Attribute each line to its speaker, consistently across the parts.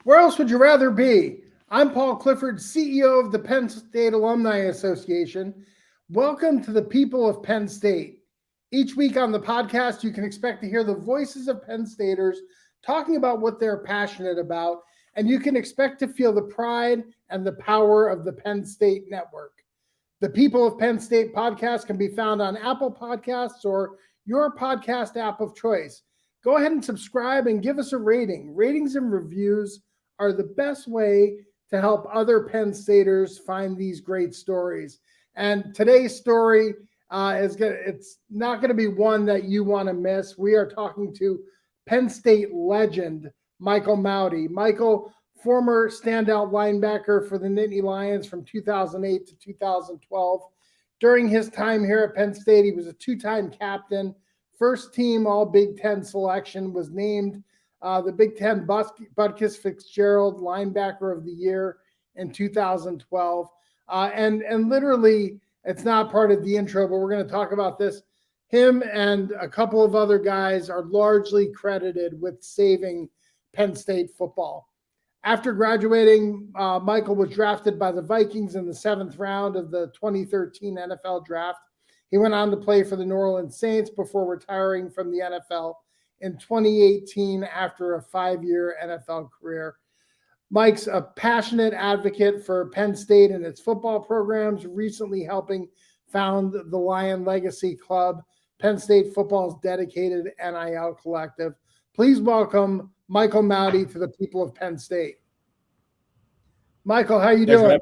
Speaker 1: Where else would you rather be? I'm Paul Clifford, CEO of the Penn State Alumni Association. Welcome to the People of Penn State. Each week on the podcast, you can expect to hear the voices of Penn Staters talking about what they're passionate about, and you can expect to feel the pride and the power of the Penn State Network. The People of Penn State podcast can be found on Apple Podcasts or your podcast app of choice. Go ahead and subscribe and give us a rating. Ratings and reviews are the best way to help other Penn Staters find these great stories. And today's story it's not going to be one that you want to miss. We are talking to Penn State legend Michael Mauti. Michael, former standout linebacker for the Nittany Lions from 2008 to 2012. During his time here at Penn State, he was a two-time captain. First team All Big Ten selection, was named the Big Ten Butkus-Fitzgerald Linebacker of the Year in 2012. And literally, it's not part of the intro, but we're going to talk about this. Him and a couple of other guys are largely credited with saving Penn State football. After graduating, Michael was drafted by the Vikings in the 7th round of the 2013 NFL draft. He went on to play for the New Orleans Saints before retiring from the NFL in 2018 after a 5-year NFL career. Mike's a passionate advocate for Penn State and its football programs, recently helping found the Lion Legacy Club, Penn State Football's dedicated NIL collective. Please welcome Michael Mauti to the People of Penn State. Michael, how are you doing?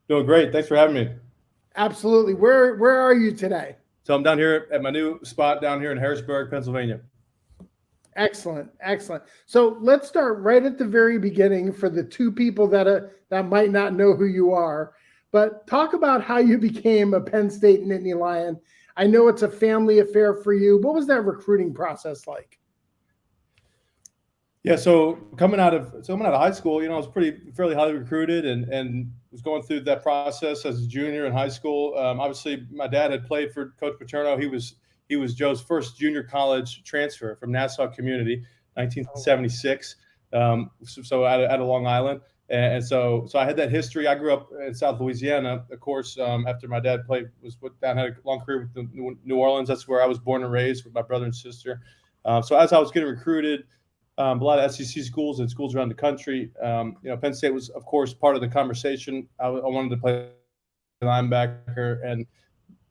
Speaker 2: Doing great. Thanks for having me.
Speaker 1: Absolutely. Where are you today?
Speaker 2: So I'm down here at my new spot down here in Harrisburg, Pennsylvania.
Speaker 1: Excellent. So let's start right at the very beginning for the two people that might not know who you are. But talk about how you became a Penn State Nittany Lion. I know it's a family affair for you. What was that recruiting process like?
Speaker 2: Yeah, so coming out of high school, I was fairly highly recruited and was going through that process as a junior in high school. Obviously, my dad had played for Coach Paterno. He was Joe's first junior college transfer from Nassau Community, 1976. So out of Long Island, and so I had that history. I grew up in South Louisiana, of course. After my dad had a long career with the New Orleans. That's where I was born and raised with my brother and sister. So as I was getting recruited, a lot of SEC schools and schools around the country. Penn State was, of course, part of the conversation. I wanted to play linebacker, and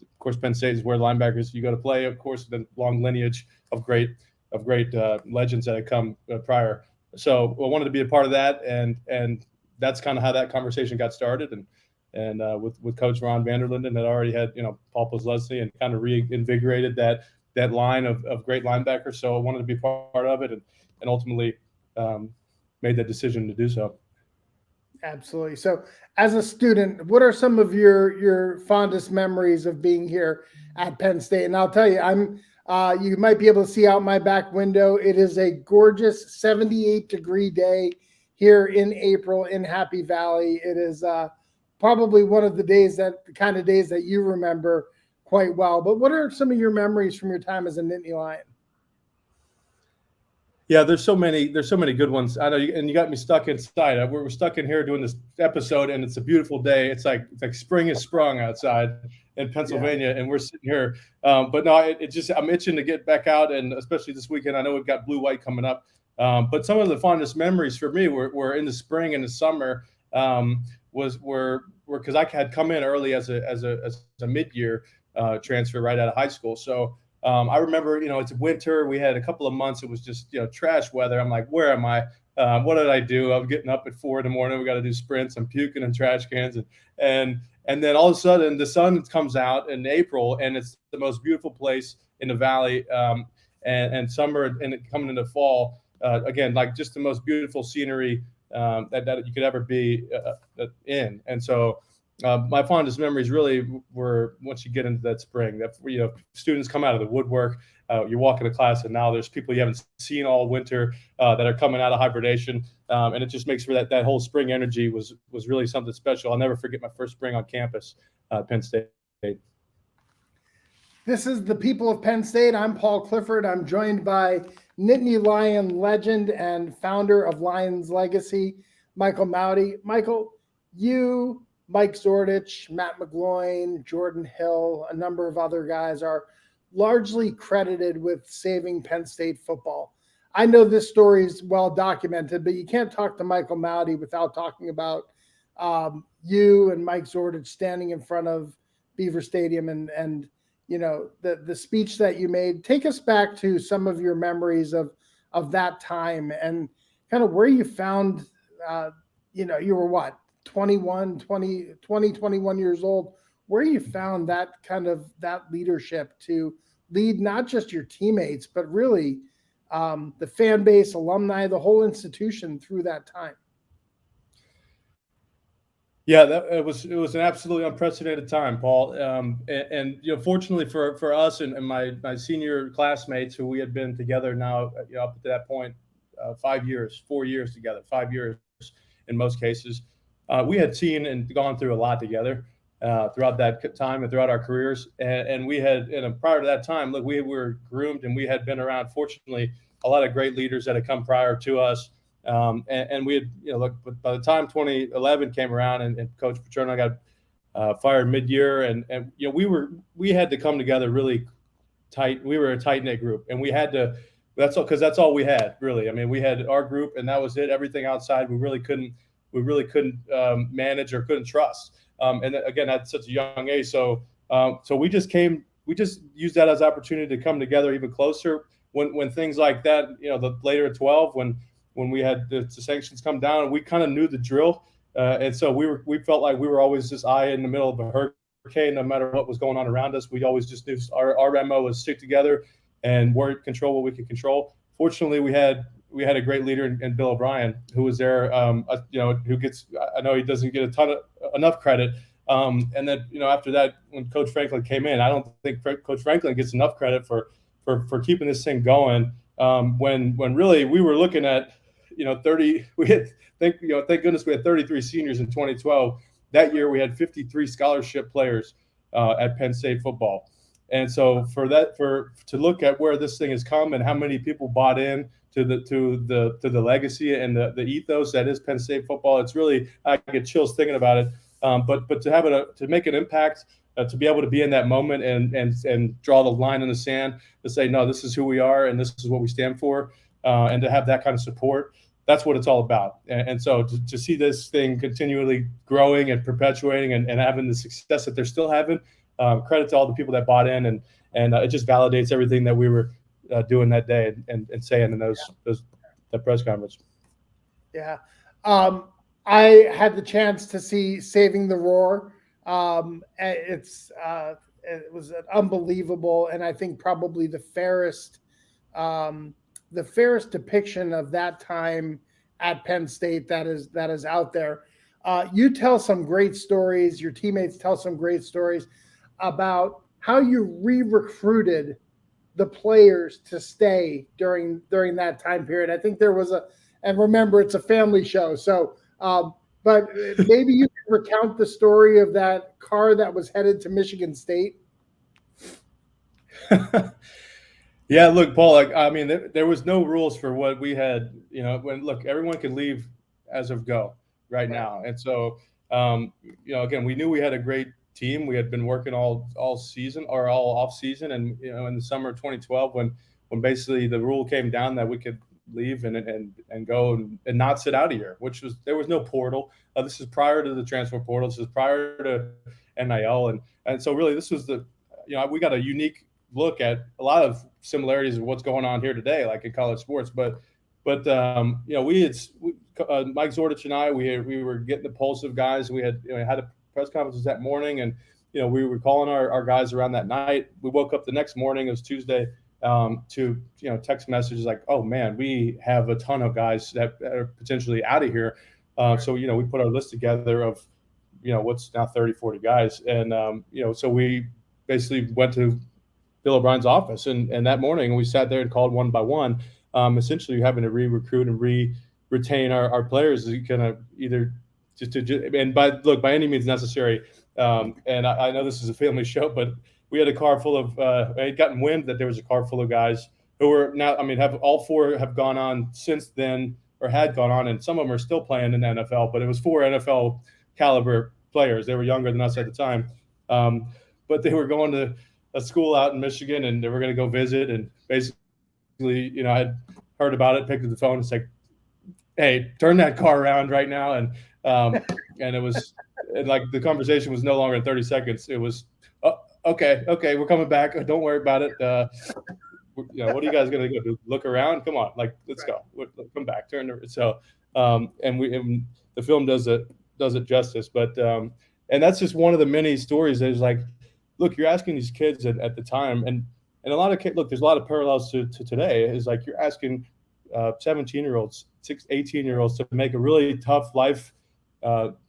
Speaker 2: of course, Penn State is where linebackers you go to play. Of course, the long lineage of great legends that had come prior. So I wanted to be a part of that, and that's kind of how that conversation got started. And with Coach Ron Vanderlinden that already had Paul Posluszny and kind of reinvigorated that line of great linebackers. So I wanted to be part of it, and ultimately made that decision to do so.
Speaker 1: Absolutely. So as a student, what are some of your fondest memories of being here at Penn State? And I'll tell you, you might be able to see out my back window. It is a gorgeous 78-degree day here in April in Happy Valley. It is probably one of the kind of days that you remember quite well. But what are some of your memories from your time as a Nittany Lion?
Speaker 2: Yeah, there's so many good ones. I know, and you got me stuck inside. We're stuck in here doing this episode, and it's a beautiful day. It's like spring is sprung outside in Pennsylvania, and we're sitting here. But no, I'm itching to get back out, and especially this weekend. I know we've got blue white coming up. But some of the fondest memories for me were in the spring and the summer. Were because I had come in early as a mid-year transfer right out of high school. So. I remember, it's winter. We had a couple of months. It was just, trash weather. I'm like, where am I? What did I do? I'm getting up at 4 a.m. We got to do sprints. I'm puking in trash cans. And then all of a sudden the sun comes out in April, and it's the most beautiful place in the valley. And summer and coming into fall, again, like just the most beautiful scenery that you could ever be in. And so, my fondest memories really were once you get into that spring. That students come out of the woodwork. You walk into class, and now there's people you haven't seen all winter that are coming out of hibernation, and it just makes for that whole spring energy was really something special. I'll never forget my first spring on campus, Penn State.
Speaker 1: This is the People of Penn State. I'm Paul Clifford. I'm joined by Nittany Lion legend and founder of Lions Legacy, Michael Mauti. Michael, you, Mike Zordich, Matt McGloin, Jordan Hill, a number of other guys are largely credited with saving Penn State football. I know this story is well documented, but you can't talk to Michael Mauti without talking about you and Mike Zordich standing in front of Beaver Stadium and you know, the speech that you made. Take us back to some of your memories of that time and kind of where you found, you were what, 21 years old, where you found that leadership to lead not just your teammates, but really the fan base, alumni, the whole institution through that time.
Speaker 2: Yeah, it was an absolutely unprecedented time, Paul. And fortunately for us and my senior classmates who we had been together now, up to that point, 4 years together, 5 years in most cases, we had seen and gone through a lot together throughout that time and throughout our careers. And we had, prior to that time, look, we were groomed and we had been around, fortunately, a lot of great leaders that had come prior to us. And we had, but by the time 2011 came around and Coach Paterno got fired mid-year, and we had to come together really tight. We were a tight-knit group, and we had to. That's all we had, really. I mean, we had our group, and that was it. Everything outside, we really couldn't manage or couldn't trust. And again, at such a young age, so we just used that as opportunity to come together even closer when things like that, the later at 12 when we had the sanctions come down, we kind of knew the drill. And so we felt like we were always this eye in the middle of a hurricane, no matter what was going on around us. We always just knew our MO was stick together and control what we could control. Fortunately, we had a great leader in Bill O'Brien, who was there, who gets, I know he doesn't get enough credit. And then, after that, when Coach Franklin came in, I don't think Coach Franklin gets enough credit for keeping this thing going. When really we were looking at, 30, thank goodness we had 33 seniors in 2012. That year we had 53 scholarship players at Penn State football. And so to look at where this thing has come and how many people bought in to the legacy and the ethos that is Penn State football, it's really, I get chills thinking about it. But to make an impact, to be able to be in that moment and draw the line in the sand to say, no, this is who we are and this is what we stand for, and to have that kind of support, that's what it's all about. And so to see this thing continually growing and perpetuating and having the success that they're still having, credit to all the people that bought in, and it just validates everything that we were doing that day and saying in that press conference.
Speaker 1: Yeah. I had the chance to see Saving the Roar. It was an unbelievable, and I think probably the fairest depiction of that time at Penn State that is out there. You tell some great stories. Your teammates tell some great stories about how you re-recruited the players to stay during that time period. I think there was and remember, it's a family show, so. But maybe you can recount the story of that car that was headed to Michigan State.
Speaker 2: Yeah, look, Paul, there was no rules for what we had, everyone can leave as of go right now. And so, again, we knew we had a great team. We had been working all season or all off season. And, in the summer of 2012, when basically the rule came down that we could leave and go and not sit out a year, there was no portal. This is prior to the transfer portal. This is prior to NIL. And so really this was we got a unique look at a lot of similarities of what's going on here today, like in college sports. But Mike Zordich and I, we were getting the pulse of guys. We had had a press conference that morning, and we were calling our guys around that night. We woke up the next morning, it was Tuesday, to text messages like, oh man, we have a ton of guys that are potentially out of here. So we put our list together of what's now 30-40 guys, and so we basically went to Bill O'Brien's office, and that morning we sat there and called one by one, essentially having to re-recruit and retain our players, kind of either just to, and by any means necessary. And I know this is a family show, but we had a car full of I had gotten wind that there was a car full of guys who were now, I mean, have all four have gone on since then, or had gone on, and some of them are still playing in the NFL, but it was 4 NFL caliber players. They were younger than us at the time. But they were going to a school out in Michigan, and they were going to go visit. And basically, I had heard about it, picked up the phone, it's like, hey, turn that car around right now. And it was, and like the conversation was no longer in 30 seconds. It was, okay, we're coming back. Don't worry about it. What are you guys going to do? Look around? Come on, like, let's go. Come back. So, and the film does it justice. But and that's just one of the many stories. There's like, look, you're asking these kids at the time, and a lot of kids. Look, there's a lot of parallels to today. Is like you're asking 17-year-olds, 18-year-olds to make a really tough life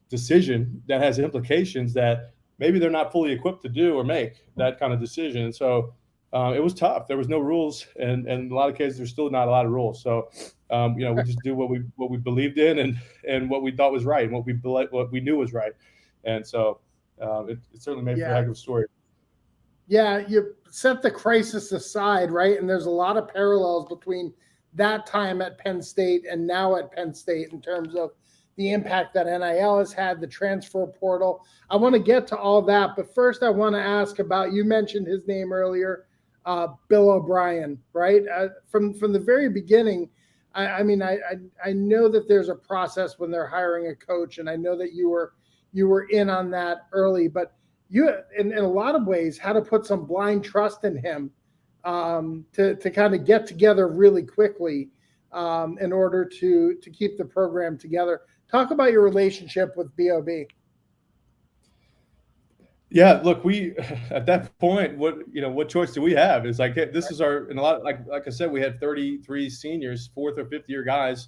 Speaker 2: decision that has implications that maybe they're not fully equipped to do or make that kind of decision. And so it was tough. There was no rules, and in a lot of cases, there's still not a lot of rules. So, we just do what we believed in and what we thought was right, and what we knew was right. And so it certainly made for a heck of a story.
Speaker 1: Yeah, you set the crisis aside, right? And there's a lot of parallels between that time at Penn State and now at Penn State in terms of the impact that NIL has had, the transfer portal. I want to get to all that, but first I want to ask about, you mentioned his name earlier, Bill O'Brien, right? From the very beginning, I know that there's a process when they're hiring a coach, and I know that you were in on that early, but you, in a lot of ways, had to put some blind trust in him to kind of get together really quickly in order to keep the program together. Talk about your relationship with BOB.
Speaker 2: Yeah, look, we at that point, what choice do we have? It's like, this is our, and a lot, like I said, we had 33 seniors, 4th or 5th year guys.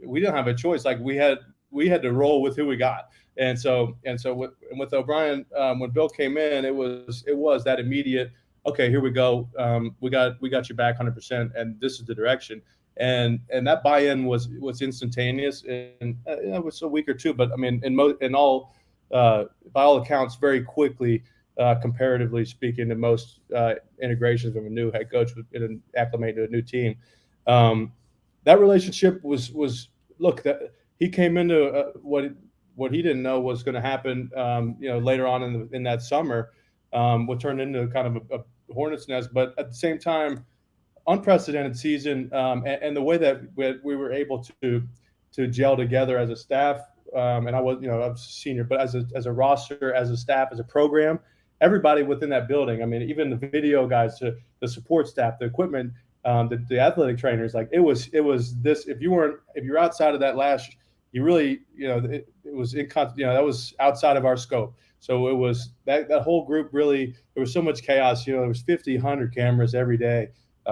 Speaker 2: We didn't have a choice. Like we had to roll with who we got. And so with O'Brien, when Bill came in, it was that immediate, okay, here we go. We got your back 100%, and this is the direction. And that buy-in was instantaneous, and it was a week or two, but I mean, by all accounts, very quickly, comparatively speaking, to most integrations of a new head coach and acclimate to a new team. That relationship was look, that he came into what he didn't know was going to happen. Later on in that summer, what turned into kind of a hornet's nest, but at the same time, unprecedented season, and the way that we were able to gel together as a staff. And I was a senior, but as a roster, as a staff, as a program, everybody within that building. I mean, even the video guys, the support staff, the equipment, the athletic trainers. Like it was this. If you're outside of that last, you really, it was that was outside of our scope. So it was that whole group really. There was so much chaos. There was 50, 100 cameras every day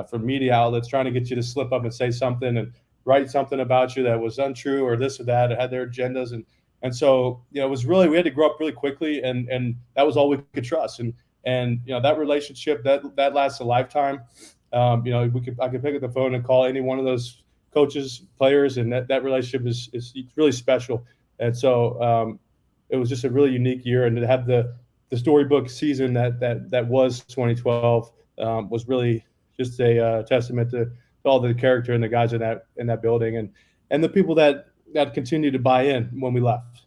Speaker 2: from media outlets trying to get you to slip up and say something and write something about you that was untrue or this or that. It had their agendas. And so, it was really, we had to grow up really quickly, and that was all we could trust. And that relationship that lasts a lifetime. I could pick up the phone and call any one of those coaches, players, and that relationship is really special. And so it was just a really unique year, and to have the storybook season that was 2012 was really just a testament to all the character and the guys in that building, and the people that continued to buy in when we left.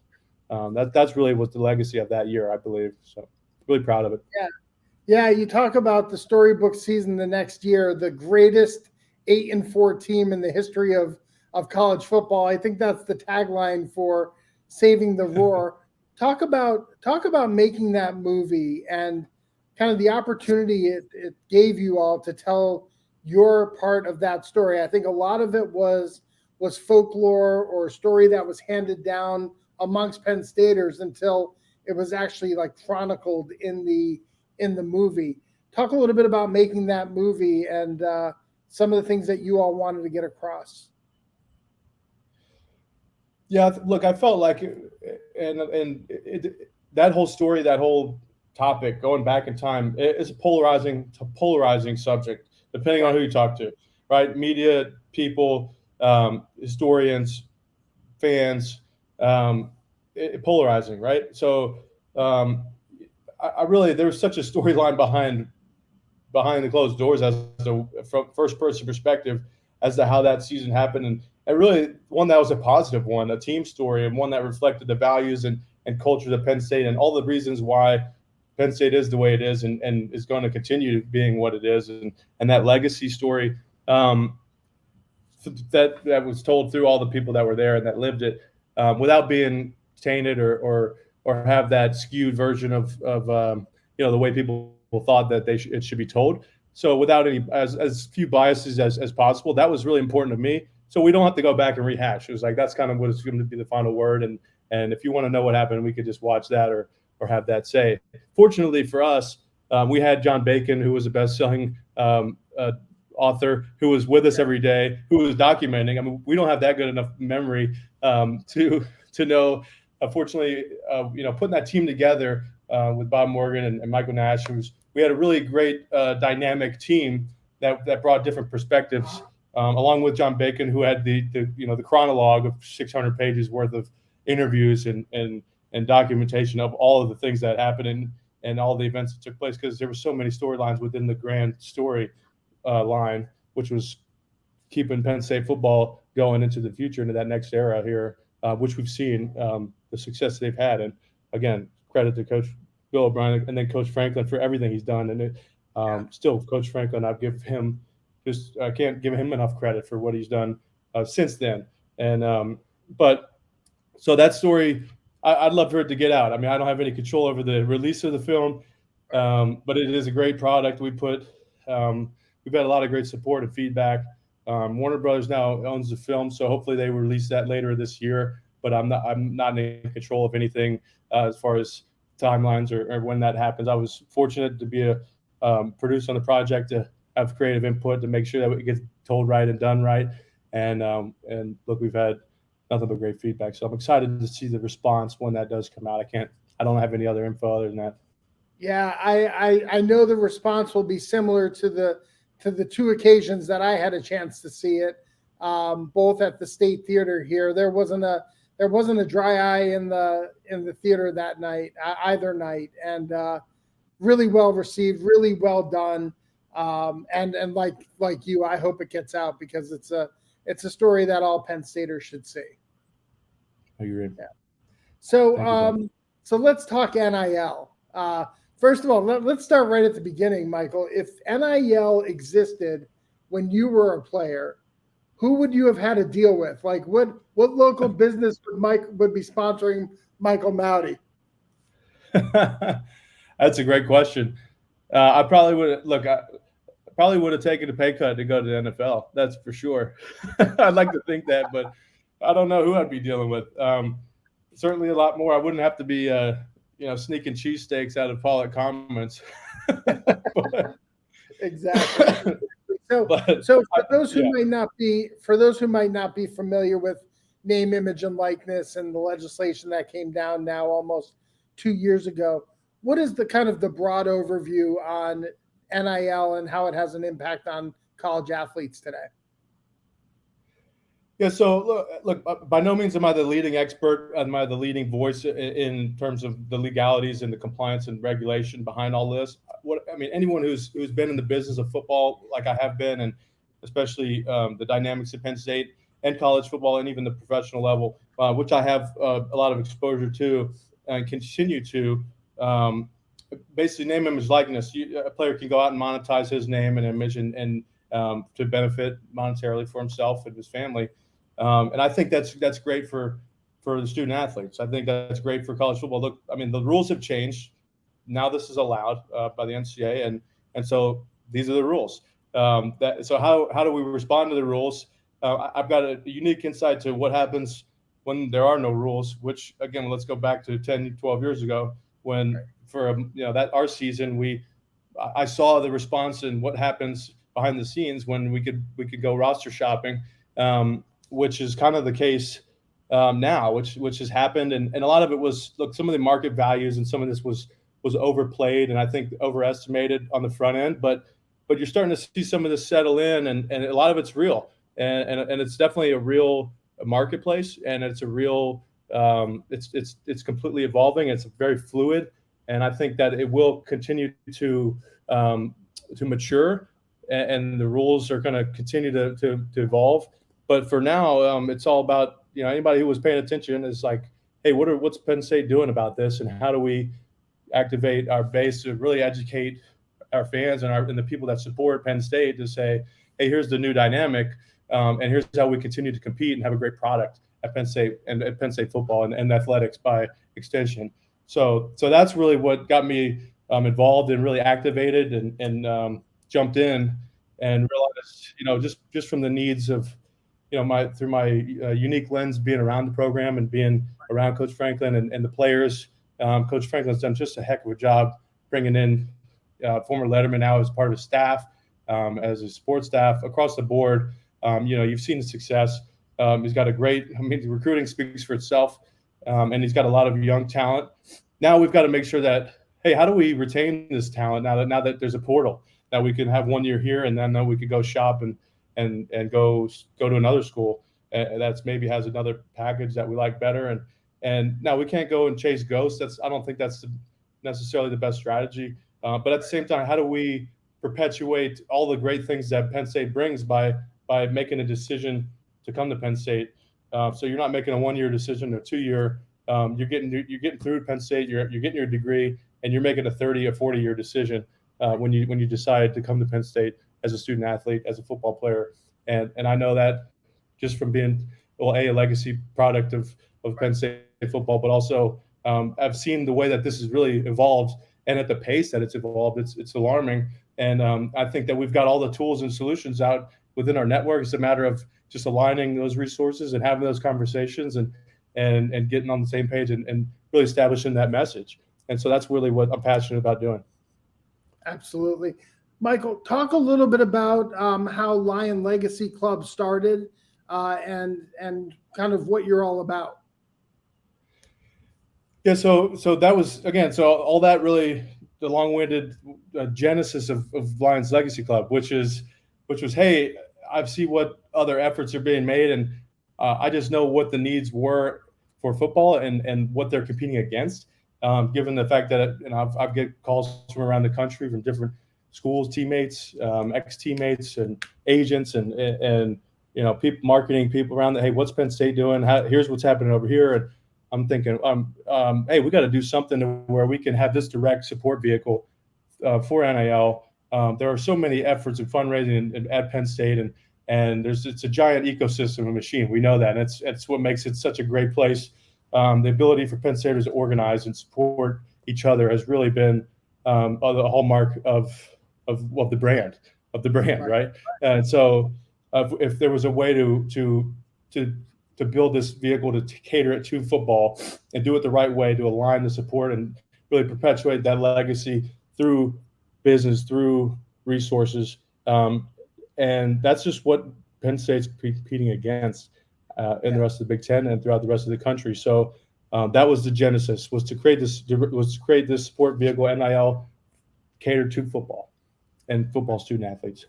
Speaker 2: That's really was the legacy of that year, I believe. So really proud of it.
Speaker 1: Yeah. You talk about the storybook season the next year, the greatest 8-4 team in the history of college football. I think that's the tagline for Saving the Roar. Talk about making that movie and kind of the opportunity it gave you all to tell your part of that story. I think a lot of it was folklore or a story that was handed down amongst Penn Staters until it was actually like chronicled in the movie. Talk a little bit about making that movie and some of the things that you all wanted to get across.
Speaker 2: Yeah, look, I felt like, that whole story, that whole topic, going back in time, is a polarizing subject, depending on who you talk to, right? Media, people, historians, fans, polarizing, right? So I really, there was such a storyline behind the closed doors from first person perspective as to how that season happened. And really one that was a positive one, a team story, and one that reflected the values and culture of Penn State and all the reasons why Penn State is the way it is and is going to continue being what it is. And that legacy story that was told through all the people that were there and that lived it without being tainted or have that skewed version of the way people thought that it should be told. So without any as few biases as possible, that was really important to me. So we don't have to go back and rehash. It was like that's kind of what is going to be the final word. And if you want to know what happened, we could just watch that or have that say. Fortunately for us, we had John Bacon, who was a best-selling author, who was with us every day, who was documenting. I mean, we don't have that good enough memory to know. Unfortunately, putting that team together with Bob Morgan and Michael Nash, we had a really great dynamic team that brought different perspectives, along with John Bacon, who had the chronologue of 600 pages worth of interviews and documentation of all of the things that happened and all the events that took place, because there were so many storylines within the grand story line, which was keeping Penn State football going into the future, into that next era here, which we've seen the success they've had. And again, credit to Coach Bill O'Brien and then Coach Franklin for everything he's done. And still, Coach Franklin, I can't give him enough credit for what he's done since then. And but so that story, I'd love for it to get out. I mean, I don't have any control over the release of the film, but it is a great product. We've had a lot of great support and feedback. Warner Brothers now owns the film, so hopefully they will release that later this year. But I'm not in control of anything as far as timelines or when that happens. I was fortunate to be a producer on the project, to have creative input to make sure that it gets told right and done right. And look, we've had nothing but great feedback. So I'm excited to see the response when that does come out. I don't have any other info other than that.
Speaker 1: Yeah, I know the response will be similar to the two occasions that I had a chance to see it, both at the State Theater here. There wasn't a dry eye in the theater that night, either night, and really well received, really well done. And like you, I hope it gets out, because it's a story that all Penn Staters should see.
Speaker 2: I agree.
Speaker 1: Yeah. So so let's talk NIL. First of all, let's start right at the beginning, Michael. If NIL existed when you were a player, who would you have had to deal with? Like, what local business would be sponsoring Michael Mauti?
Speaker 2: That's a great question. I probably would have taken a pay cut to go to the NFL. That's for sure. I'd like to think that, but I don't know who I'd be dealing with. Certainly a lot more. I wouldn't have to be sneaking cheesesteaks out of Pollock Commons.
Speaker 1: Exactly. So for those who might not be familiar with name, image, and likeness and the legislation that came down now almost 2 years ago, what is the kind of the broad overview on NIL and how it has an impact on college athletes today?
Speaker 2: Yeah, so look, by no means am I the leading expert. Am I the leading voice in terms of the legalities and the compliance and regulation behind all this? Anyone who's been in the business of football, like I have been, and especially the dynamics of Penn State and college football and even the professional level, which I have a lot of exposure to and continue to, basically name, image, likeness. A player can go out and monetize his name and image and to benefit monetarily for himself and his family. And I think that's great for the student athletes. I think that's great for college football. Look, I mean, the rules have changed. Now this is allowed by the NCAA, and so these are the rules. So how do we respond to the rules? I've got a unique insight to what happens when there are no rules, which, again, let's go back to 10, 12 years ago when for that our season, I saw the response and what happens behind the scenes when we could go roster shopping, which is kind of the case now, which has happened. And a lot of it was, look, some of the market values and some of this was overplayed and I think overestimated on the front end, but you're starting to see some of this settle in and a lot of it's real. And it's definitely a real marketplace, and it's a real it's completely evolving. It's very fluid, And I think that it will continue to mature, and the rules are going to continue to evolve. But for now, it's all about, anybody who was paying attention is like, hey, what's Penn State doing about this, and how do we activate our base to really educate our fans and the people that support Penn State to say, hey, here's the new dynamic, and here's how we continue to compete and have a great product at Penn State and at Penn State football and athletics by extension. So that's really what got me involved and really activated and jumped in and realized, just from the needs of, through my unique lens, being around the program and being around Coach Franklin and the players. Coach Franklin's done just a heck of a job bringing in former Letterman now as part of his staff, as a sports staff across the board. You've seen the success. He's got the recruiting speaks for itself, and he's got a lot of young talent. Now we've got to make sure that, hey, how do we retain this talent now that there's a portal, that we can have 1 year here and then we could go shop and go to another school that's maybe has another package that we like better. And now we can't go and chase ghosts. I don't think that's necessarily the best strategy. But at the same time, how do we perpetuate all the great things that Penn State brings by making a decision to come to Penn State? So you're not making a 1 year decision or 2 year. You're getting through Penn State. You're getting your degree, and you're making a 30 or 40 year decision when you decide to come to Penn State as a student athlete, as a football player. And I know that just from being a legacy product of Penn State football, but also I've seen the way that this has really evolved, and at the pace that it's evolved, it's alarming. And I think that we've got all the tools and solutions out within our network. It's a matter of just aligning those resources and having those conversations and getting on the same page and really establishing that message. And so that's really what I'm passionate about doing.
Speaker 1: Absolutely. Michael, talk a little bit about how Lion Legacy Club started and kind of what you're all about.
Speaker 2: Yeah, so that was, again, so all that really, the long-winded genesis of Lions Legacy Club, which was, hey, I see what other efforts are being made, and I just know what the needs were for football and what they're competing against, given the fact that I've get calls from around the country from different schools, teammates, ex-teammates, and agents, and people, marketing people around that. Hey, what's Penn State doing? Here's what's happening over here. And I'm thinking, hey, we got to do something where we can have this direct support vehicle for NIL. There are so many efforts and fundraising at Penn State, and it's a giant ecosystem and machine. We know that. And it's what makes it such a great place. The ability for Penn Staters to organize and support each other has really been the hallmark of the brand, right? And so if there was a way to build this vehicle to cater it to football and do it the right way, to align the support and really perpetuate that legacy through business, through resources. And that's just what Penn State's competing against in the rest of the Big Ten and throughout the rest of the country. So that was the genesis, was to create this support vehicle, NIL, catered to football and football student athletes.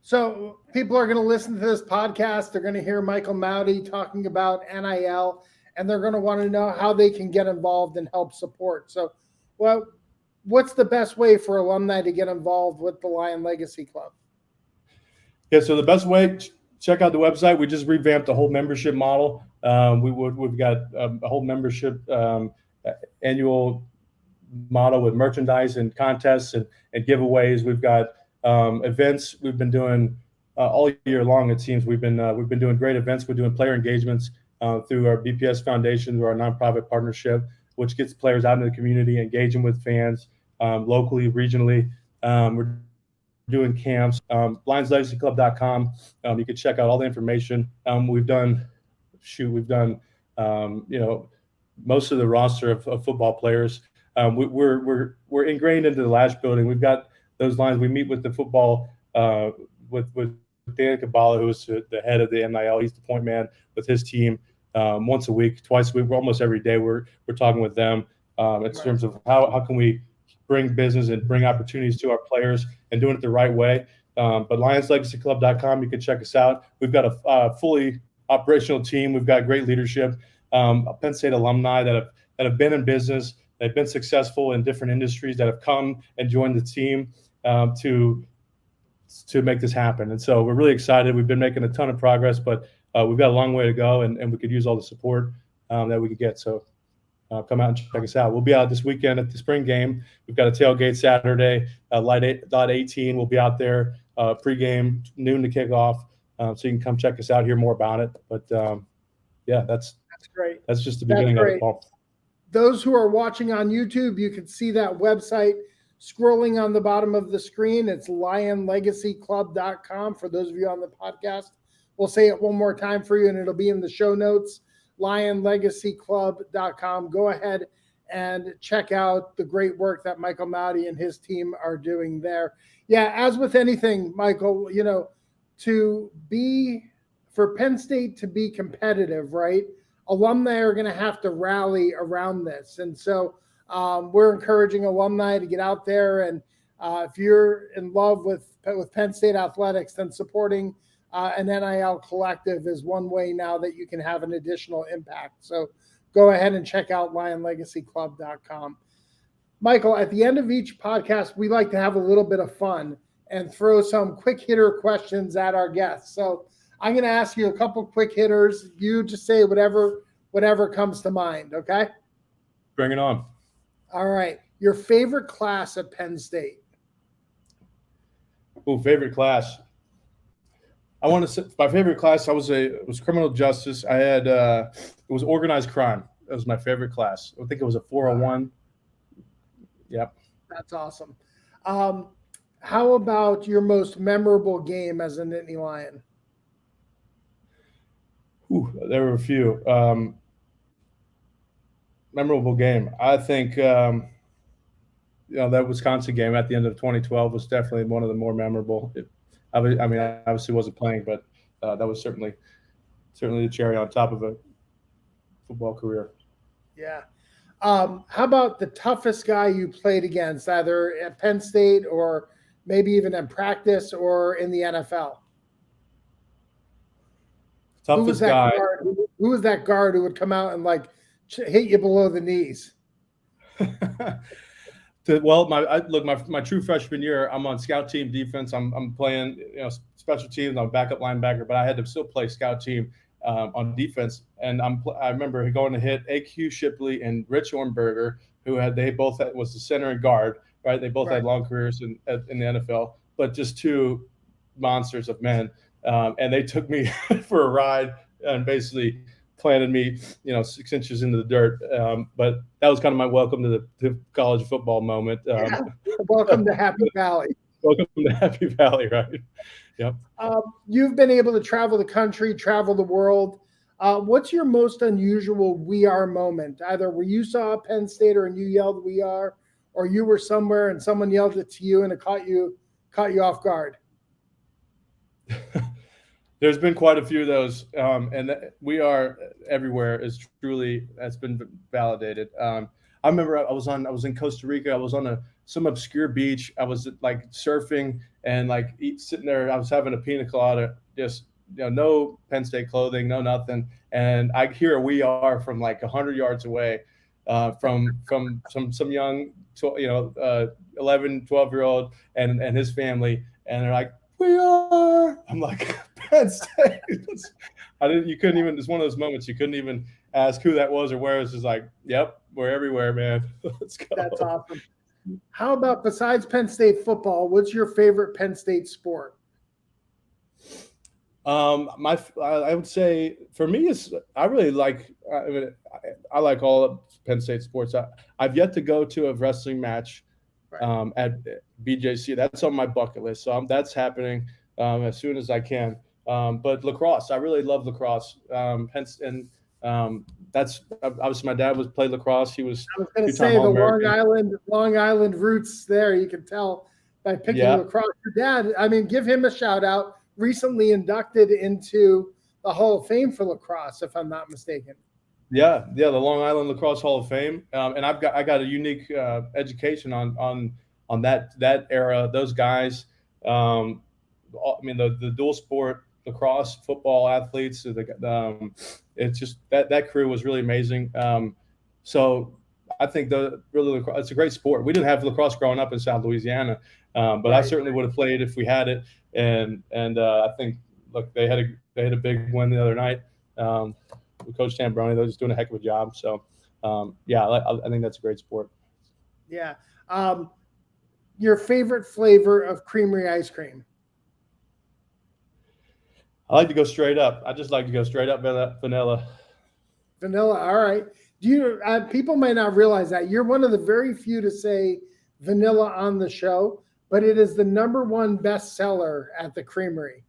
Speaker 1: So people are going to listen to this podcast. They're going to hear Michael Mauti talking about NIL, and they're going to want to know how they can get involved and help support. So, what's the best way for alumni to get involved with the Lion Legacy Club?
Speaker 2: Yeah, so the best way, check out the website. We just revamped the whole membership model. We've got a whole membership annual model with merchandise and contests and giveaways. We've got events we've been doing all year long. It seems we've been doing great events. We're doing player engagements through our BPS Foundation, through our nonprofit partnership, which gets players out in the community, engaging with fans locally, regionally. We're doing camps. LionsLegacyClub.com. You can check out all the information. We've done most of the roster of football players. We're ingrained into the Lash building. We've got those lines. We meet with the football with Dan Kabbalah, who's the head of the NIL. He's the point man with his team once a week, twice a week, almost every day. We're talking with them in terms of how can we bring business and bring opportunities to our players and doing it the right way. But LionsLegacyClub.com, you can check us out. We've got a fully operational team. We've got great leadership, Penn State alumni that have been in business they've been successful in different industries that have come and joined the team to make this happen. And so we're really excited. We've been making a ton of progress, but we've got a long way to go, and we could use all the support that we could get. So come out and check us out. We'll be out this weekend at the spring game. We've got a tailgate Saturday, light 18. We'll be out there pregame, noon to kick off. So you can come check us out, hear more about it. But that's
Speaker 1: great.
Speaker 2: That's just the beginning of it, Paul.
Speaker 1: Those who are watching on YouTube, you can see that website scrolling on the bottom of the screen. It's lionlegacyclub.com for those of you on the podcast. We'll say it one more time for you, and it'll be in the show notes, lionlegacyclub.com. Go ahead and check out the great work that Michael Mauti and his team are doing there. Yeah, as with anything, Michael, for Penn State to be competitive, right? Alumni are going to have to rally around this. And so we're encouraging alumni to get out there. And if you're in love with Penn State athletics, then supporting an NIL collective is one way now that you can have an additional impact. So go ahead and check out lionlegacyclub.com. Michael, at the end of each podcast, we like to have a little bit of fun and throw some quick hitter questions at our guests. So I'm going to ask you a couple quick hitters. You just say whatever comes to mind, okay?
Speaker 2: Bring it on.
Speaker 1: All right. Your favorite class at Penn State?
Speaker 2: Oh, favorite class. I want to say my favorite class. Was criminal justice. I had it was organized crime. That was my favorite class. I think it was a 401. Yep.
Speaker 1: That's awesome. How about your most memorable game as a Nittany Lion?
Speaker 2: There were a few. Memorable game. I think that Wisconsin game at the end of 2012 was definitely one of the more memorable. I obviously wasn't playing, but that was certainly the cherry on top of a football career.
Speaker 1: Yeah. How about the toughest guy you played against, either at Penn State or maybe even in practice or in the NFL?
Speaker 2: Toughest guy.
Speaker 1: Who was that guard who would come out and hit you below the knees?
Speaker 2: Well, my true freshman year, I'm on scout team defense. I'm playing special teams. I'm a backup linebacker, but I had to still play scout team on defense. And I remember going to hit A.Q. Shipley and Rich Ornberger, they both was the center and guard, right? They both had long careers in the NFL, but just two monsters of men. And they took me for a ride and basically planted me, 6 inches into the dirt. But that was kind of my welcome to the college football moment.
Speaker 1: Welcome to Happy Valley.
Speaker 2: Welcome to Happy Valley, right? Yep.
Speaker 1: You've been able to travel the country, travel the world. What's your most unusual "we are" moment? Either where you saw Penn State or you yelled "we are," or you were somewhere and someone yelled it to you and it caught you off guard.
Speaker 2: There's been quite a few of those, and "we are" everywhere that's been validated. I remember I was in Costa Rica. I was on some obscure beach. I was surfing and sitting there. I was having a pina colada, just no Penn State clothing, no nothing, and I hear a "we are" from 100 yards away, from some young 11, 12-year-old and his family, and they're like, "We are." I'm like, Penn State. You couldn't even. It's one of those moments you couldn't even ask who that was or where. It's just like, yep, we're everywhere, man. Let's go.
Speaker 1: That's awesome. How about, besides Penn State football, what's your favorite Penn State sport?
Speaker 2: I would say for me I really like. I like all of Penn State sports. I've yet to go to a wrestling match at BJC. That's on my bucket list. So that's happening as soon as I can. But lacrosse, I really love lacrosse. That's obviously my dad played lacrosse. He was.
Speaker 1: I was going to say the Long Island roots there. You can tell by picking lacrosse. Your dad, give him a shout out. Recently inducted into the Hall of Fame for lacrosse, if I'm not mistaken.
Speaker 2: Yeah, the Long Island Lacrosse Hall of Fame, and I got a unique education on that era. Those guys, the dual sport lacrosse football athletes. It's just that crew was really amazing. So I think it's a great sport. We didn't have lacrosse growing up in South Louisiana, but
Speaker 1: Right.
Speaker 2: I certainly would have played if we had it. And I think, look, they had a big win the other night. With Coach Tambroni, they're just doing a heck of a job. So, I think that's a great sport.
Speaker 1: Yeah. Your favorite flavor of creamery ice cream?
Speaker 2: I like to go straight up. I just like to go straight up vanilla.
Speaker 1: Vanilla. All right. Do you? People may not realize that you're one of the very few to say vanilla on the show, but it is the #1 bestseller at the creamery.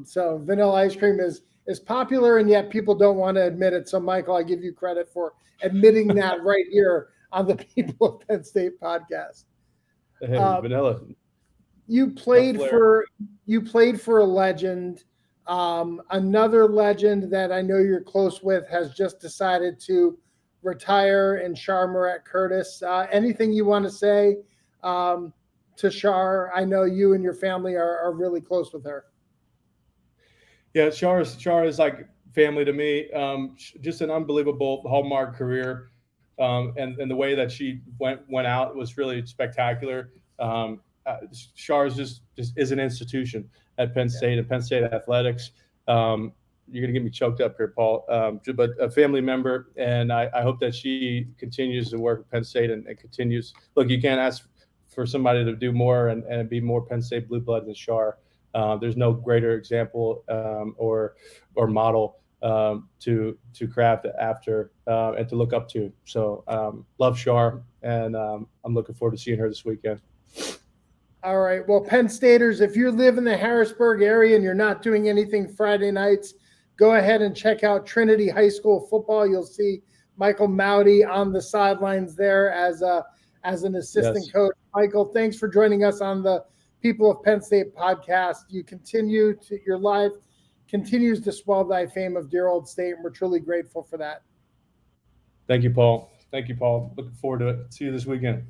Speaker 1: So vanilla ice cream is popular, and yet people don't want to admit it. So, Michael, I give you credit for admitting that right here on the People of Penn State podcast.
Speaker 2: Hey, vanilla.
Speaker 1: You played for a legend. Another legend that I know you're close with has just decided to retire, in Charmaret Curtis. Anything you want to say to Char? I know you and your family are really close with her.
Speaker 2: Yeah, Char is like family to me. Just an unbelievable hallmark career, and the way that she went out was really spectacular. Char just is an institution at Penn State and Penn State athletics. You're going to get me choked up here, Paul. But a family member, and I hope that she continues to work at Penn State and continues. Look, you can't ask for somebody to do more and be more Penn State blue blood than Char. There's no greater example or model to craft after and to look up to. So love Char, and I'm looking forward to seeing her this weekend.
Speaker 1: All right. Well, Penn Staters, if you live in the Harrisburg area and you're not doing anything Friday nights, go ahead and check out Trinity High School football. You'll see Michael Mauti on the sidelines there as an assistant coach. Michael, thanks for joining us on the People of Penn State podcast. Your life continues to swell thy fame of dear old state, and we're truly grateful for that.
Speaker 2: Thank you, Paul. Looking forward to it. See you this weekend.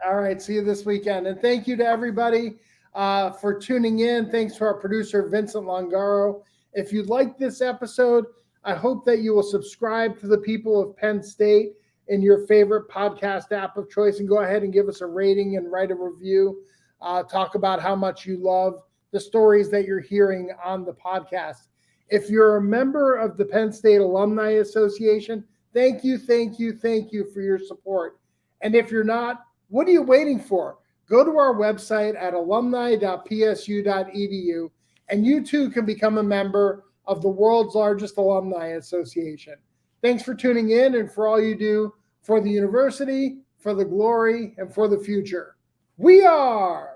Speaker 1: All right. See you this weekend. And thank you to everybody for tuning in. Thanks to our producer, Vincent Longaro. If you like this episode, I hope that you will subscribe to the People of Penn State in your favorite podcast app of choice and go ahead and give us a rating and write a review. Talk about how much you love the stories that you're hearing on the podcast. If you're a member of the Penn State Alumni Association, thank you for your support. And if you're not, what are you waiting for? Go to our website at alumni.psu.edu, and you too can become a member of the world's largest alumni association. Thanks for tuning in and for all you do for the university, for the glory, and for the future. We are